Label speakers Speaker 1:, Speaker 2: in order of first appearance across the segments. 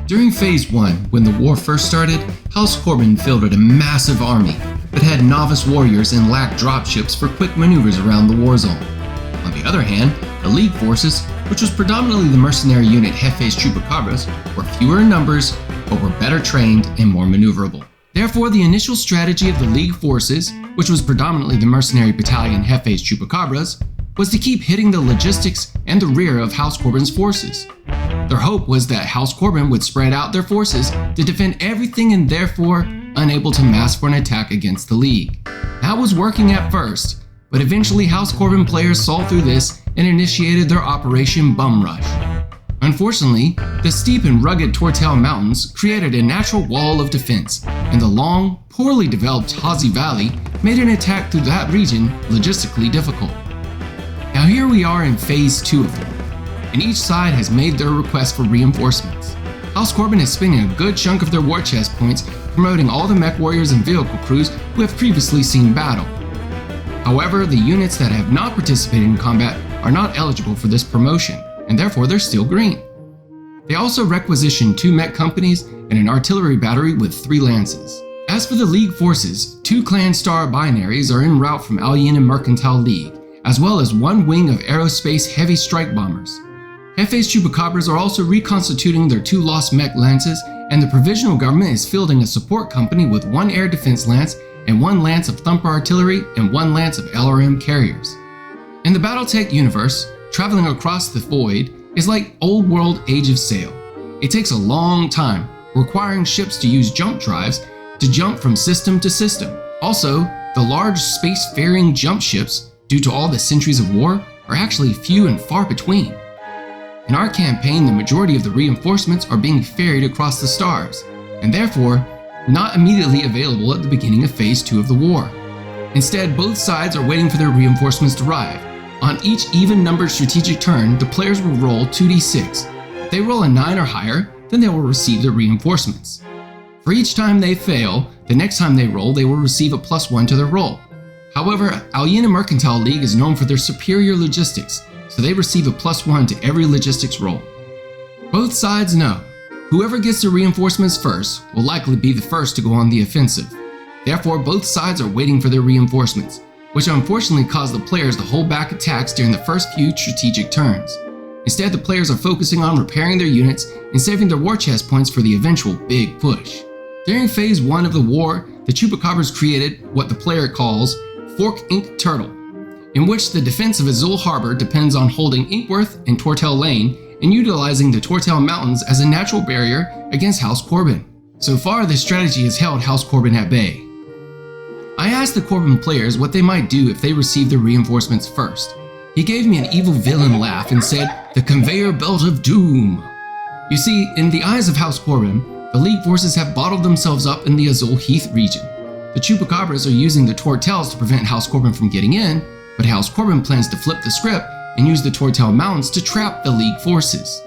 Speaker 1: During Phase 1, when the war first started, House Korbyn fielded a massive army, but had novice warriors and lacked dropships for quick maneuvers around the war zone. On the other hand, the League forces, which was predominantly the mercenary unit Jefes Chupacabras, were fewer in numbers, but were better trained and more maneuverable. Therefore, the initial strategy of the League forces, which was predominantly the mercenary battalion Jefes Chupacabras, was to keep hitting the logistics and the rear of House Korbyn's forces. Their hope was that House Korbyn would spread out their forces to defend everything and therefore unable to mass for an attack against the League. That was working at first, but eventually House Korbyn players saw through this and initiated their Operation Bum Rush. Unfortunately, the steep and rugged Tortel Mountains created a natural wall of defense, and the long, poorly developed Hazi Valley made an attack through that region logistically difficult. Now here we are in Phase 2 of the war, and each side has made their request for reinforcements. House Korbyn is spending a good chunk of their war chest points promoting all the mech warriors and vehicle crews who have previously seen battle. However, the units that have not participated in combat are not eligible for this promotion, and therefore they're still green. They also requisitioned 2 mech companies and an artillery battery with 3 lances. As for the League forces, 2 Clan Star binaries are en route from Alyina Mercantile League, as well as 1 wing of aerospace heavy strike bombers. Jefes Chupacabras are also reconstituting their 2 lost mech lances, and the provisional government is fielding a support company with 1 air defense lance and 1 lance of thumper artillery and 1 lance of LRM carriers. In the BattleTech universe, traveling across the void is like old world Age of Sail. It takes a long time, requiring ships to use jump drives to jump from system to system. Also, the large space-faring jump ships, due to all the centuries of war, are actually few and far between. In our campaign, the majority of the reinforcements are being ferried across the stars, and therefore not immediately available at the beginning of Phase 2 of the war. Instead, both sides are waiting for their reinforcements to arrive. On each even-numbered strategic turn, the players will roll 2d6. If they roll a 9 or higher, then they will receive their reinforcements. For each time they fail, the next time they roll, they will receive a +1 to their roll. However, Alyina Mercantile League is known for their superior logistics, so they receive a +1 to every logistics roll. Both sides know whoever gets the reinforcements first will likely be the first to go on the offensive. Therefore, both sides are waiting for their reinforcements, which unfortunately caused the players to hold back attacks during the first few strategic turns. Instead, the players are focusing on repairing their units and saving their war chest points for the eventual big push. During Phase 1 of the war, the Chupacabras created what the player calls Fork Ink Turtle, in which the defense of Azure Harbor depends on holding Inkworth and Tortel Lane and utilizing the Tortel Mountains as a natural barrier against House Korbyn. So far, this strategy has held House Korbyn at bay. I asked the Korbyn players what they might do if they received their reinforcements first. He gave me an evil villain laugh and said, "The conveyor belt of doom." You see, in the eyes of House Korbyn, the League forces have bottled themselves up in the Azul Heath region. The Chupacabras are using the Tortels to prevent House Korbyn from getting in, but House Korbyn plans to flip the script and use the Tortel Mountains to trap the League forces.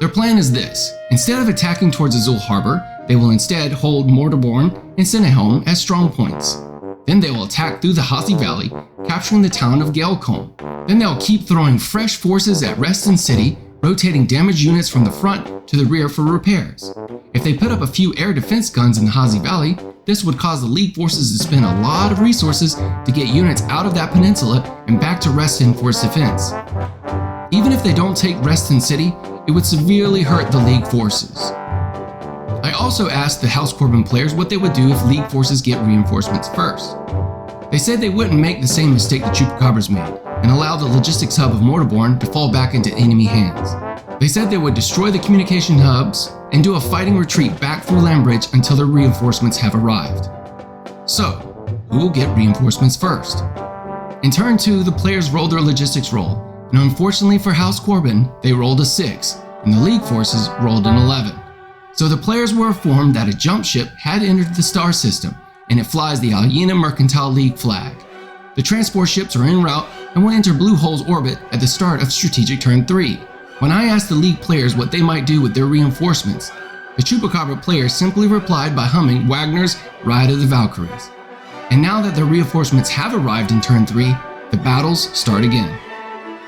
Speaker 1: Their plan is this: instead of attacking towards Azul Harbor, they will instead hold Mortarbourne and Senehelm as strong points. Then they will attack through the Hazi Valley, capturing the town of Gaelcombe. Then they'll keep throwing fresh forces at Reston City, rotating damaged units from the front to the rear for repairs. If they put up a few air defense guns in the Hazi Valley, this would cause the League forces to spend a lot of resources to get units out of that peninsula and back to Reston for its defense. Even if they don't take Reston City, it would severely hurt the League forces. I also asked the House Korbyn players what they would do if League forces get reinforcements first. They said they wouldn't make the same mistake the Chupacabras made and allow the logistics hub of Mortarbourne to fall back into enemy hands. They said they would destroy the communication hubs and do a fighting retreat back through Lambridge until their reinforcements have arrived. So, who will get reinforcements first? In turn 2, the players rolled their logistics roll, and unfortunately for House Korbyn, they rolled a 6, and the League forces rolled an 11. So the players were informed that a jump ship had entered the star system, and it flies the Alyina Mercantile League flag. The transport ships are en route and will enter Blue Hole's orbit at the start of strategic turn 3. When I asked the League players what they might do with their reinforcements, the Chupacabra players simply replied by humming Wagner's Ride of the Valkyries. And now that their reinforcements have arrived in turn 3, the battles start again.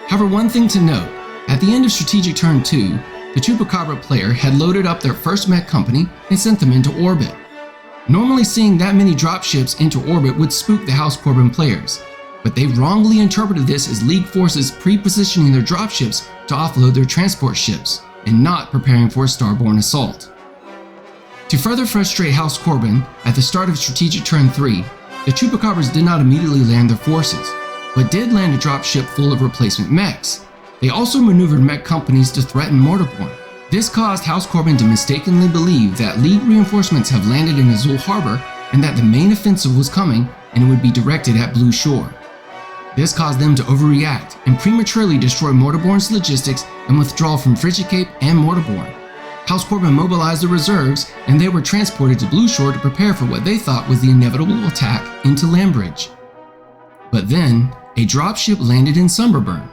Speaker 1: However, one thing to note, at the end of strategic turn 2, the Chupacabra player had loaded up their first mech company and sent them into orbit. Normally seeing that many dropships into orbit would spook the House Korbyn players, but they wrongly interpreted this as League forces pre-positioning their dropships to offload their transport ships, and not preparing for a Starbourne assault. To further frustrate House Korbyn, at the start of Strategic Turn 3, the Chupacabras did not immediately land their forces, but did land a dropship full of replacement mechs. They also maneuvered mech companies to threaten Mortarbourne. This caused House Korbyn to mistakenly believe that League reinforcements have landed in Azure Harbor and that the main offensive was coming and would be directed at Blue Shore. This caused them to overreact and prematurely destroy Mortarbourne's logistics and withdraw from Frigid Cape and Mortarbourne. House Korbyn mobilized the reserves and they were transported to Blue Shore to prepare for what they thought was the inevitable attack into Landbridge. But then, a dropship landed in Starbourne,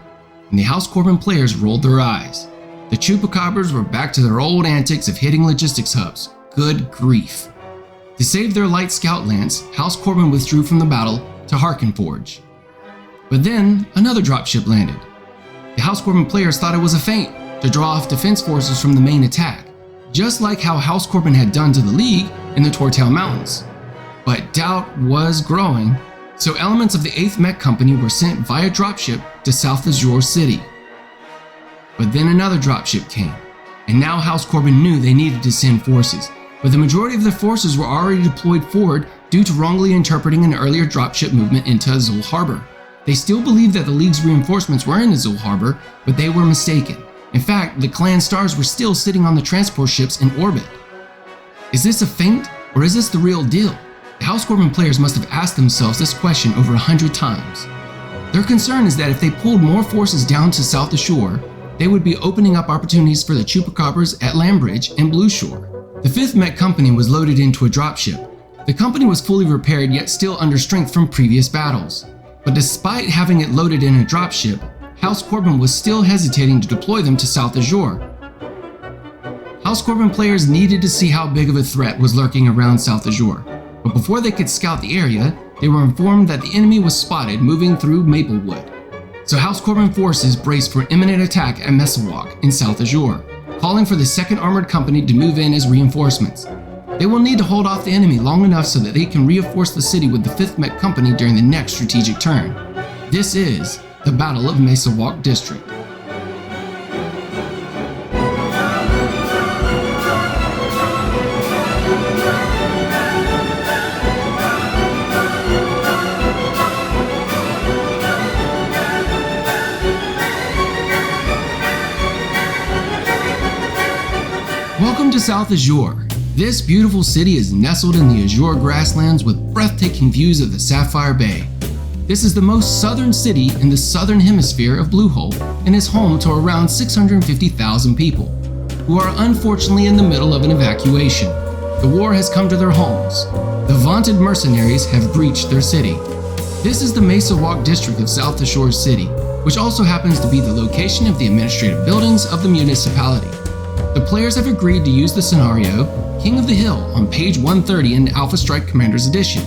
Speaker 1: and the House Korbyn players rolled their eyes. The Chupacabras were back to their old antics of hitting logistics hubs. Good grief. To save their light scout lance, House Korbyn withdrew from the battle to Harkenforge. But then, another dropship landed. The House Korbyn players thought it was a feint to draw off defense forces from the main attack, just like how House Korbyn had done to the League in the Tortail Mountains. But doubt was growing, so elements of the 8th Mech Company were sent via dropship to South Azure City. But then another dropship came, and now House Korbyn knew they needed to send forces, but the majority of their forces were already deployed forward due to wrongly interpreting an earlier dropship movement into Azure Harbor. They still believed that the League's reinforcements were in Azure Harbor, but they were mistaken. In fact, the clan stars were still sitting on the transport ships in orbit. Is this a feint, or is this the real deal? The House Korbyn players must have asked themselves this question over 100 times. Their concern is that if they pulled more forces down to South Azure, they would be opening up opportunities for the Chupacabras at Landbridge and Blue Shore. The 5th Mech Company was loaded into a dropship. The company was fully repaired yet still under strength from previous battles. But despite having it loaded in a dropship, House Korbyn was still hesitating to deploy them to South Azure. House Korbyn players needed to see how big of a threat was lurking around South Azure, but before they could scout the area, they were informed that the enemy was spotted moving through Maplewood. So House Korbyn forces braced for imminent attack at Mesawalk in South Azure, calling for the 2nd Armored Company to move in as reinforcements. They will need to hold off the enemy long enough so that they can reinforce the city with the 5th Mech Company during the next strategic turn. This is the Battle of Mesawalk District. Welcome to South Azure. This beautiful city is nestled in the Azure grasslands with breathtaking views of the Sapphire Bay. This is the most southern city in the southern hemisphere of Bluehole and is home to around 650,000 people, who are unfortunately in the middle of an evacuation. The war has come to their homes. The vaunted mercenaries have breached their city. This is the Mesawalk district of South Azure City, which also happens to be the location of the administrative buildings of the municipality. The players have agreed to use the scenario King of the Hill on page 130 in Alpha Strike Commander's Edition.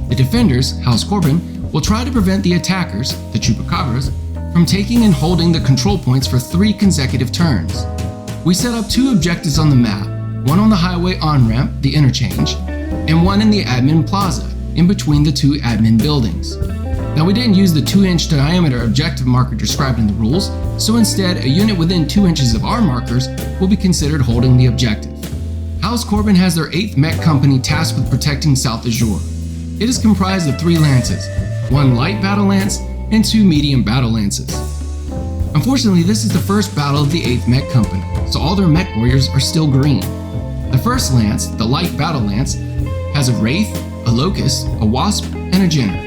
Speaker 1: The defenders, House Korbyn, will try to prevent the attackers, the Chupacabras, from taking and holding the control points for 3 consecutive turns. We set up 2 objectives on the map, one on the highway on-ramp, the interchange, and one in the admin plaza, in between the 2 admin buildings. Now we didn't use the 2-inch diameter objective marker described in the rules, so instead a unit within 2 inches of our markers will be considered holding the objective. House Korbyn has their 8th Mech Company tasked with protecting South Azure. It is comprised of 3 lances, 1 light battle lance and 2 medium battle lances. Unfortunately, this is the first battle of the 8th Mech Company, so all their mech warriors are still green. The first lance, the light battle lance, has a Wraith, a Locust, a Wasp, and a Jenner.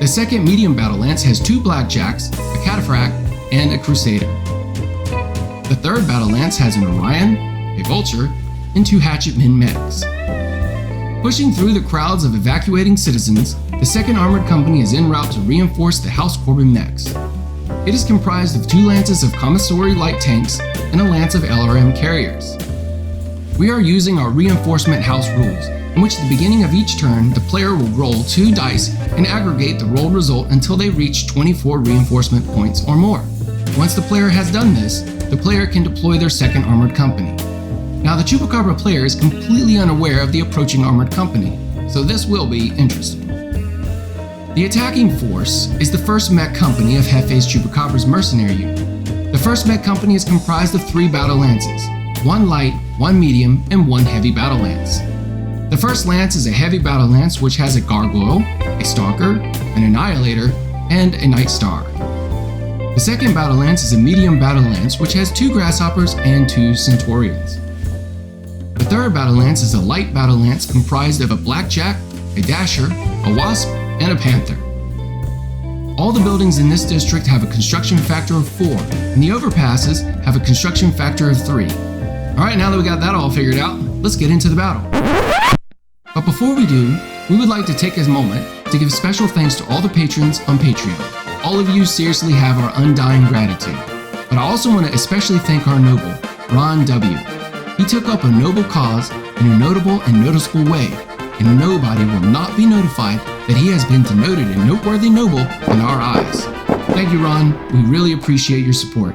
Speaker 1: The second medium battle lance has 2 Blackjacks, a Cataphract, and a Crusader. The third battle lance has an Orion, a Vulture, and 2 Hatchetmen mechs. Pushing through the crowds of evacuating citizens, the 2nd Armored Company is en route to reinforce the House Korbyn mechs. It is comprised of 2 lances of commissary light tanks and a lance of LRM carriers. We are using our reinforcement house rules, in which at the beginning of each turn, the player will roll 2 dice and aggregate the rolled result until they reach 24 reinforcement points or more. Once the player has done this, the player can deploy their second armored company. Now the Chupacabra player is completely unaware of the approaching armored company, so this will be interesting. The attacking force is the first mech company of Hefe's Chupacabra's mercenary unit. The first mech company is comprised of 3 battle lances, 1 light, 1 medium, and 1 heavy battle lance. The first lance is a heavy battle lance which has a gargoyle, a stalker, an annihilator, and a night star. The second battle lance is a medium battle lance which has 2 grasshoppers and 2 centurions. The third battle lance is a light battle lance comprised of a blackjack, a dasher, a wasp, and a panther. All the buildings in this district have a construction factor of 4, and the overpasses have a construction factor of 3. Alright, now that we got that all figured out, let's get into the battle. But before we do, we would like to take a moment to give special thanks to all the patrons on Patreon. All of you seriously have our undying gratitude. But I also want to especially thank our noble, Ron W. He took up a noble cause in a notable and noticeable way, and nobody will not be notified that he has been denoted a noteworthy noble in our eyes. Thank you, Ron. We really appreciate your support.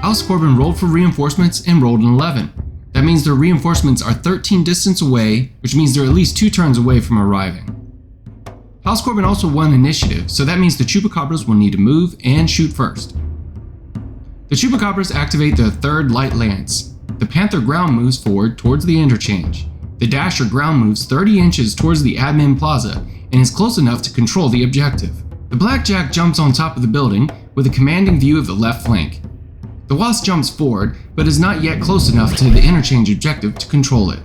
Speaker 1: House Korbyn rolled for reinforcements and rolled an 11. That means their reinforcements are 13 distance away, which means they're at least 2 turns away from arriving. House Korbyn also won initiative, so that means the Chupacabras will need to move and shoot first. The Chupacabras activate their third light lance. The Panther ground moves forward towards the interchange. The Dasher ground moves 30 inches towards the admin plaza and is close enough to control the objective. The Blackjack jumps on top of the building with a commanding view of the left flank. The Wasp jumps forward, but is not yet close enough to the interchange objective to control it.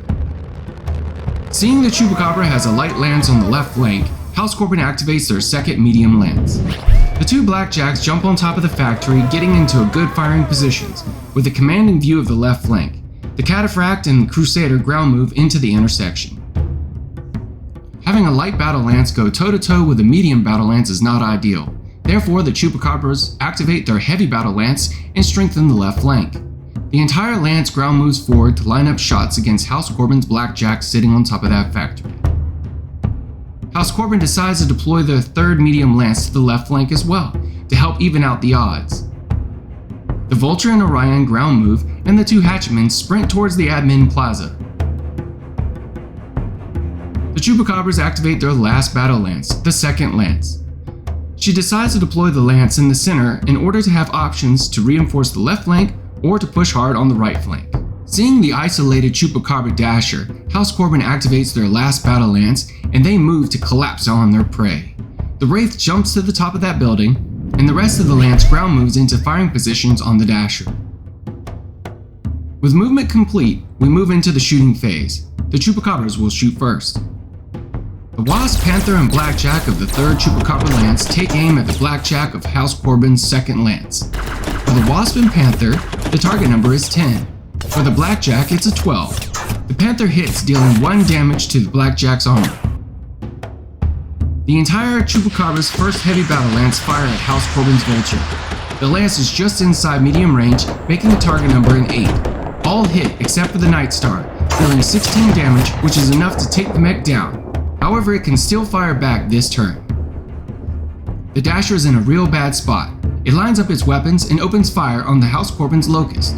Speaker 1: Seeing the Chupacabra has a light lance on the left flank, House Korbyn activates their second medium lance. The 2 Blackjacks jump on top of the factory, getting into good firing positions, with a commanding view of the left flank. The Cataphract and the Crusader ground move into the intersection. Having a light battle lance go toe-to-toe with a medium battle lance is not ideal. Therefore, the Chupacabras activate their heavy battle lance and strengthen the left flank. The entire lance ground moves forward to line up shots against House Korbyn's Blackjack sitting on top of that factory. House Korbyn decides to deploy their third medium lance to the left flank as well, to help even out the odds. The Vulture and Orion ground move, and the 2 Hatchmen sprint towards the admin plaza. The Chupacabras activate their last battle lance, the second lance. She decides to deploy the lance in the center in order to have options to reinforce the left flank or to push hard on the right flank. Seeing the isolated Chupacabra Dasher, House Korbyn activates their last battle lance and they move to collapse on their prey. The Wraith jumps to the top of that building, and the rest of the lance ground moves into firing positions on the Dasher. With movement complete, we move into the shooting phase. The Chupacabras will shoot first. The Wasp, Panther, and Blackjack of the 3rd Chupacabra Lance take aim at the Blackjack of House Korbyn's 2nd Lance. For the Wasp and Panther, the target number is 10. For the Blackjack, it's a 12. The Panther hits, dealing 1 damage to the Blackjack's armor. The entire Chupacabra's first heavy battle lance fire at House Korbyn's Vulture. The lance is just inside medium range, making the target number an 8. All hit except for the Night Star, dealing 16 damage, which is enough to take the mech down. However, it can still fire back this turn. The Dasher is in a real bad spot. It lines up its weapons and opens fire on the House Korbyn's Locust.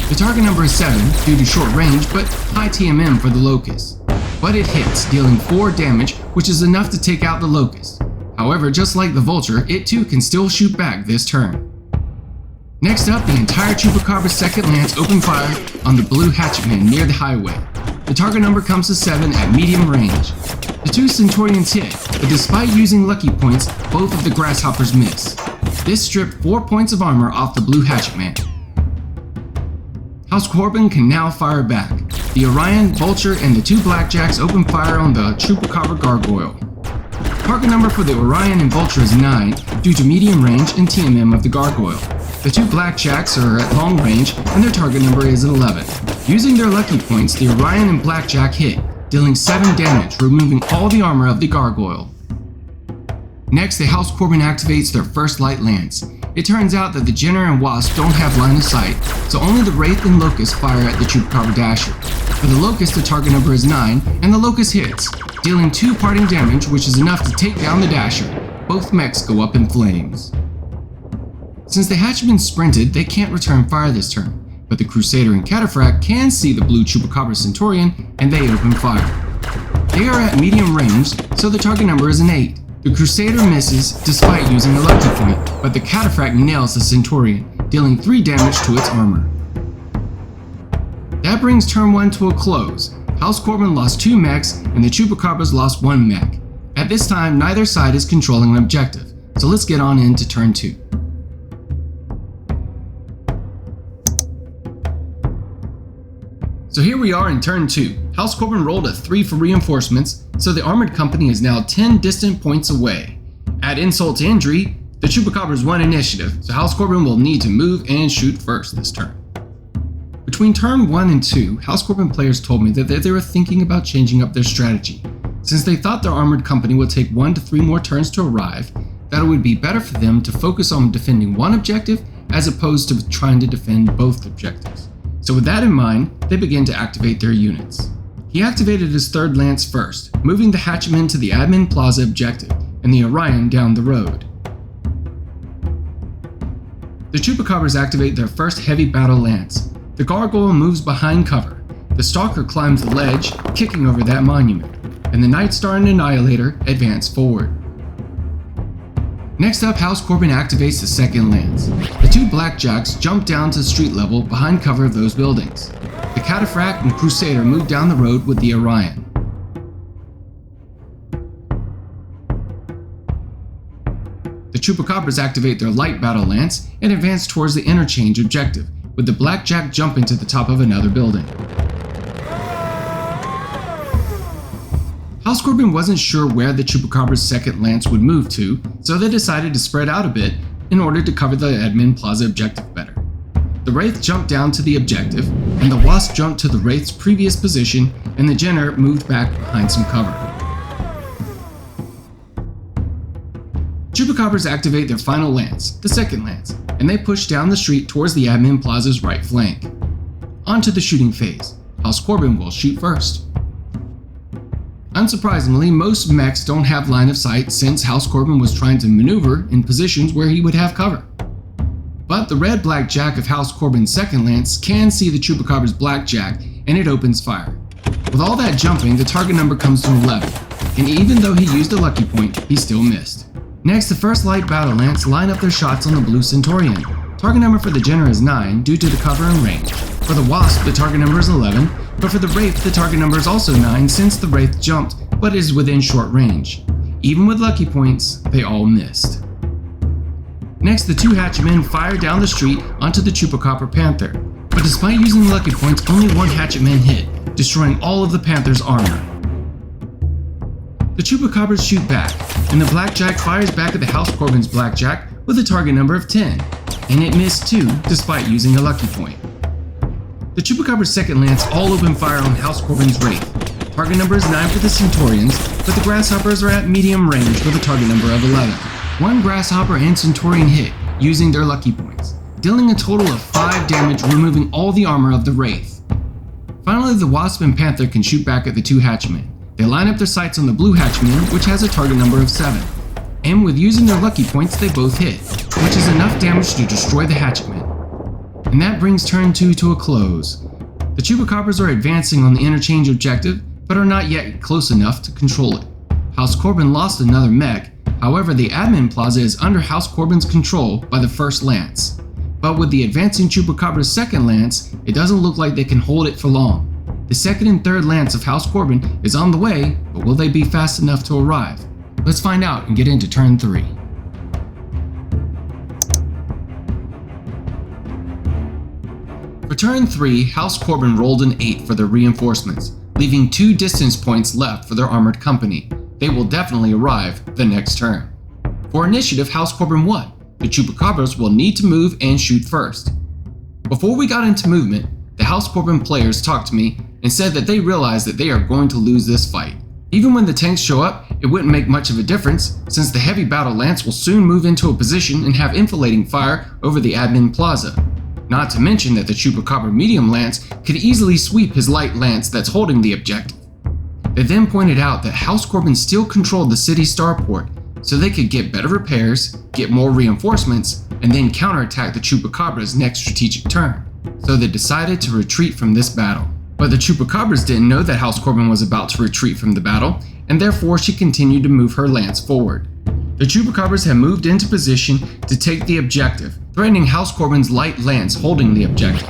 Speaker 1: The target number is 7 due to short range, but high TMM for the Locust. But it hits, dealing 4 damage, which is enough to take out the Locust. However, just like the Vulture, it too can still shoot back this turn. Next up, the entire Chupacabra's 2nd Lance open fire on the blue Hatchetman near the highway. The target number comes to 7 at medium range. The 2 Centurions hit, but despite using lucky points, both of the Grasshoppers miss. This stripped 4 points of armor off the blue Hatchetman. House Korbyn can now fire back. The Orion, Vulture, and the 2 Blackjacks open fire on the Chupacabra Gargoyle. Target number for the Orion and Vulture is 9 due to medium range and TMM of the Gargoyle. The 2 Blackjacks are at long range and their target number is 11. Using their lucky points, the Orion and Blackjack hit, dealing 7 damage, removing all the armor of the Gargoyle. Next, the House Korbyn activates their first light lance. It turns out that the Jenner and Wasp don't have line of sight, so only the Wraith and Locust fire at the Chupacabra Dasher. For the Locust, the target number is 9, and the Locust hits, dealing 2 parting damage, which is enough to take down the Dasher. both mechs go up in flames. Since the hatchmen sprinted, they can't return fire this turn, but the Crusader and Cataphract can see the blue Chupacabra Centurion and they open fire. They are at medium range, so the target number is an 8. The Crusader misses despite using a lucky point, but the Cataphract nails the Centurion, dealing 3 damage to its armor. That brings turn 1 to a close. House Korbyn lost 2 mechs and the Chupacabras lost 1 mech. At this time, neither side is controlling an objective, so let's get on into turn 2. So here we are in turn 2. House Korbyn rolled a 3 for reinforcements, so the armored company is now 10 distant points away. Add insult to injury, the Chupacabras won initiative, so House Korbyn will need to move and shoot first this turn. Between turn 1 and 2, House Korbyn players told me that they were thinking about changing up their strategy. Since they thought their armored company would take 1 to 3 more turns to arrive, that it would be better for them to focus on defending one objective as opposed to trying to defend both objectives. So with that in mind, they began to activate their units. He activated his 3rd Lance first, moving the Hatchman to the Admin Plaza objective and the Orion down the road. The Chupacabras activate their first Heavy Battle Lance. The Gargoyle moves behind cover. The Stalker climbs the ledge, kicking over that monument, and the Night Star and Annihilator advance forward. Next up, House Korbyn activates the 2nd Lance. The 2 Blackjacks jump down to street level behind cover of those buildings. The Cataphract and Crusader move down the road with the Orion. The Chupacabras activate their Light Battle Lance and advance towards the interchange objective, with the Blackjack jumping to the top of another building. House Korbyn wasn't sure where the Chupacabra's 2nd Lance would move to, so they decided to spread out a bit in order to cover the Admin Plaza objective better. The Wraith jumped down to the objective, and the Wasp jumped to the Wraith's previous position, and the Jenner moved back behind some cover. Chupacabras activate their final Lance, the 2nd Lance, and they push down the street towards the Admin Plaza's right flank. On to the shooting phase. House Korbyn will shoot first. Unsurprisingly, most mechs don't have line of sight since House Korbyn was trying to maneuver in positions where he would have cover. But the red Blackjack of House Korbyn's 2nd Lance can see the Chupacabra's Blackjack, and it opens fire. With all that jumping, the target number comes to 11, and even though he used a lucky point, he still missed. Next, the 1st Light Battle Lance line up their shots on the blue Centurion. Target number for the Jenner is 9 due to the cover and range. For the Wasp, the target number is 11, but for the Wraith, the target number is also 9 since the Wraith jumped, but is within short range. Even with lucky points, they all missed. Next, the 2 Hatchetmen fire down the street onto the Chupacabra Panther, but despite using lucky points, only 1 Hatchetman hit, destroying all of the Panther's armor. The Chupacabras shoot back, and the Blackjack fires back at the House Korbyn's Blackjack with a target number of 10, and it missed too despite using a lucky point. The Chupacabra's 2nd Lance all open fire on House Korbyn's Wraith. Target number is 9 for the Centurions, but the Grasshoppers are at medium range with a target number of 11. 1 Grasshopper and Centurion hit, using their lucky points, dealing a total of 5 damage, removing all the armor of the Wraith. Finally, the Wasp and Panther can shoot back at the 2 Hatchmen. They line up their sights on the blue Hatchman, which has a target number of 7. And with using their lucky points, they both hit, which is enough damage to destroy the Hatchetman. And that brings turn 2 to a close. The Chupacabras are advancing on the interchange objective, but are not yet close enough to control it. House Korbyn lost another mech, however the Admin Plaza is under House Korbyn's control by the 1st Lance. But with the advancing Chupacabra's 2nd Lance, it doesn't look like they can hold it for long. The 2nd and 3rd Lance of House Korbyn is on the way, but will they be fast enough to arrive? Let's find out and get into turn 3. For turn 3, House Korbyn rolled an 8 for their reinforcements, leaving 2 distance points left for their armored company. They will definitely arrive the next turn. For initiative, House Korbyn won. The Chupacabras will need to move and shoot first. Before we got into movement, the House Korbyn players talked to me and said that they realized that they are going to lose this fight. Even when the tanks show up, it wouldn't make much of a difference, since the Heavy Battle Lance will soon move into a position and have enfilading fire over the Admin Plaza. Not to mention that the Chupacabra Medium Lance could easily sweep his Light Lance that's holding the objective. They then pointed out that House Korbyn still controlled the city starport, so they could get better repairs, get more reinforcements, and then counterattack the Chupacabra's next strategic turn. So they decided to retreat from this battle. But the Chupacabras didn't know that House Korbyn was about to retreat from the battle, and therefore she continued to move her lance forward. The Chupacabras had moved into position to take the objective, threatening House Korbyn's light lance holding the objective.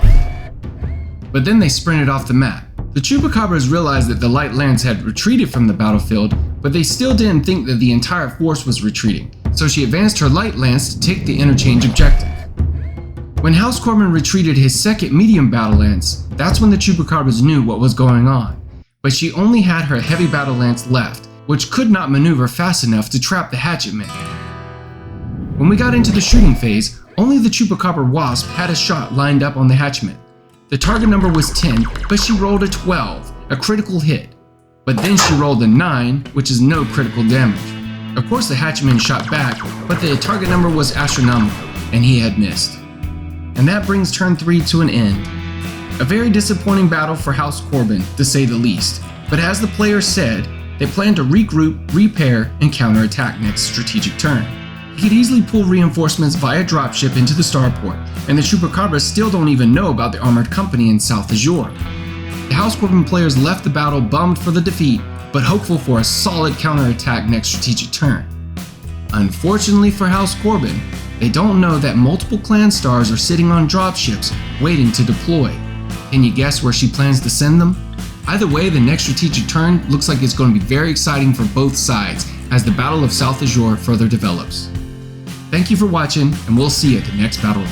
Speaker 1: But then they sprinted off the map. The Chupacabras realized that the light lance had retreated from the battlefield, but they still didn't think that the entire force was retreating, so she advanced her light lance to take the interchange objective. When House Korbyn retreated his second medium battle lance, that's when the Chupacabras knew what was going on. But she only had her heavy battle lance left, which could not maneuver fast enough to trap the hatchetmen. When we got into the shooting phase, only the Chupacabra Wasp had a shot lined up on the hatchman. The target number was 10, but she rolled a 12, a critical hit. But then she rolled a 9, which is no critical damage. Of course the hatchman shot back, but the target number was astronomical, and he had missed. And that brings turn 3 to an end. A very disappointing battle for House Korbyn, to say the least, but as the players said, they plan to regroup, repair, and counterattack next strategic turn. He could easily pull reinforcements via dropship into the starport, and the Chupacabras still don't even know about the armored company in South Azure. The House Korbyn players left the battle bummed for the defeat, but hopeful for a solid counterattack next strategic turn. Unfortunately for House Korbyn, they don't know that multiple clan stars are sitting on dropships waiting to deploy. Can you guess where she plans to send them? Either way, the next strategic turn looks like it's going to be very exciting for both sides as the Battle of South Azure further develops. Thank you for watching, and we'll see you at the next battle.